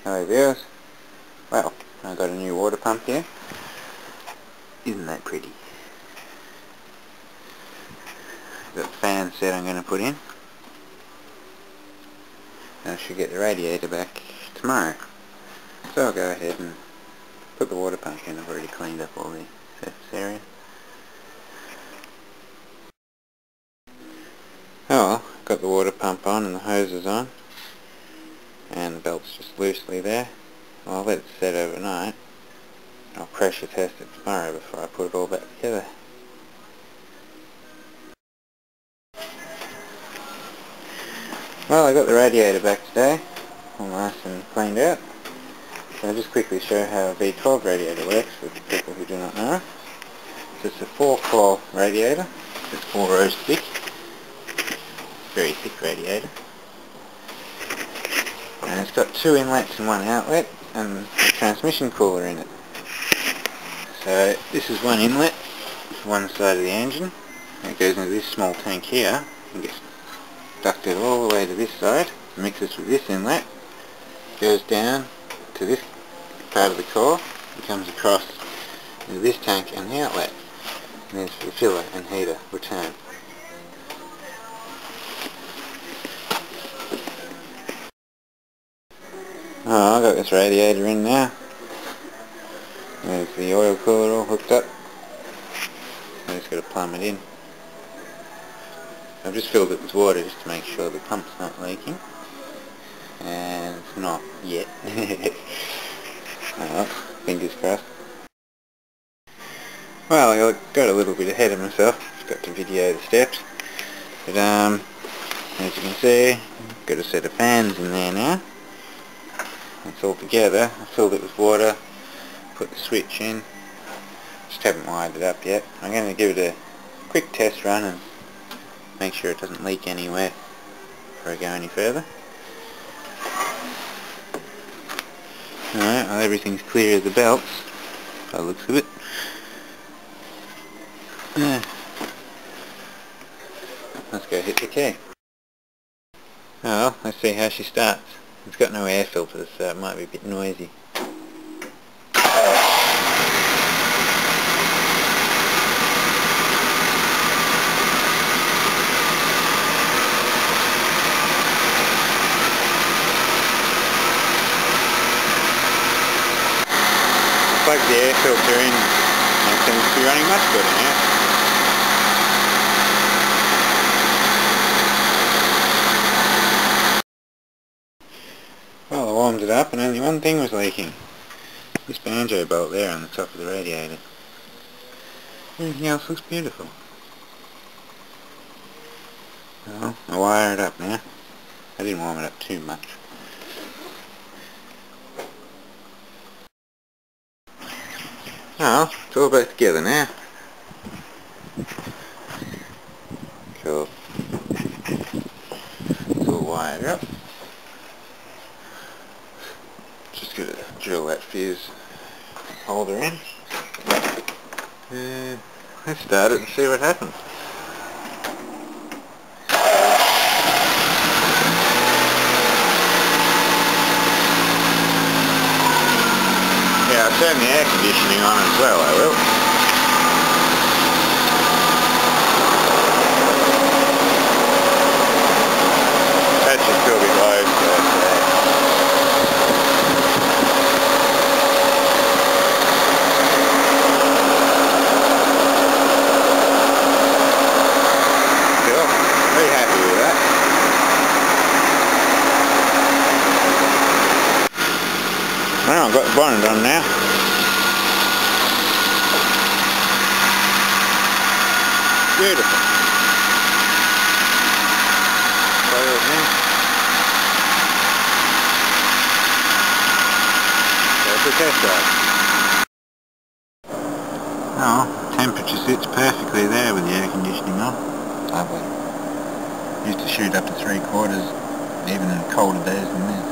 Hello viewers. Well, I've got a new water pump here. Isn't that pretty? Got the fan set I'm going to put in. I should get the radiator back tomorrow. So I'll go ahead and put the water pump in. I've already cleaned up all the surface area. Oh well, got the water pump on and the hoses on. And the belt's just loosely there. Well, I'll let it set overnight. I'll pressure test it tomorrow before I put it all back together. Well, I got the radiator back today, all nice and cleaned out. So I'll just quickly show how a v12 radiator works for people who do not know. So it's a 4-core radiator, it's 4 rows thick, very thick radiator. And it's got 2 inlets and 1 outlet, and a transmission cooler in it. So this is 1 inlet, for one side of the engine, and it goes into this small tank here, and gets ducted all the way to this side, mixes with this inlet, goes down to this part of the core, and comes across into this tank and the outlet. And there's the filler and heater return. Oh, I've got this radiator in now. There's the oil cooler all hooked up. I just got to plumb it in. I've just filled it with water just to make sure the pump's not leaking. And it's not yet. Oh, fingers crossed. Well, I got a little bit ahead of myself. Got to video the steps. But as you can see, got a set of fans in there now. It's all together. I filled it with water, put the switch in. Just haven't wired it up yet. I'm going to give it a quick test run and make sure it doesn't leak anywhere before I go any further. Alright, well, everything's clear of the belts by the looks of it. Let's go hit the key. Oh well, let's see how she starts. It's got no air filters, so it might be a bit noisy. Plug the air filter in and it seems to be running much better now. Well, I warmed it up and only one thing was leaking. This banjo bolt there on the top of the radiator. Everything else looks beautiful. Well, I'll wire it up now. I didn't warm it up too much. Oh, it's all back together now. Cool. It's all wired up. Just gotta drill that fuse holder in. Let's start it and see what happens. Yeah, I'll turn the air conditioning on as well, I will. That should still be low, so very happy with that. Well, I've got the bonnet on now. Beautiful. Coiled in. There's the test drive. Oh, temperature sits perfectly there with the air conditioning on. Lovely. Used to shoot up to 3/4 even in colder days than this.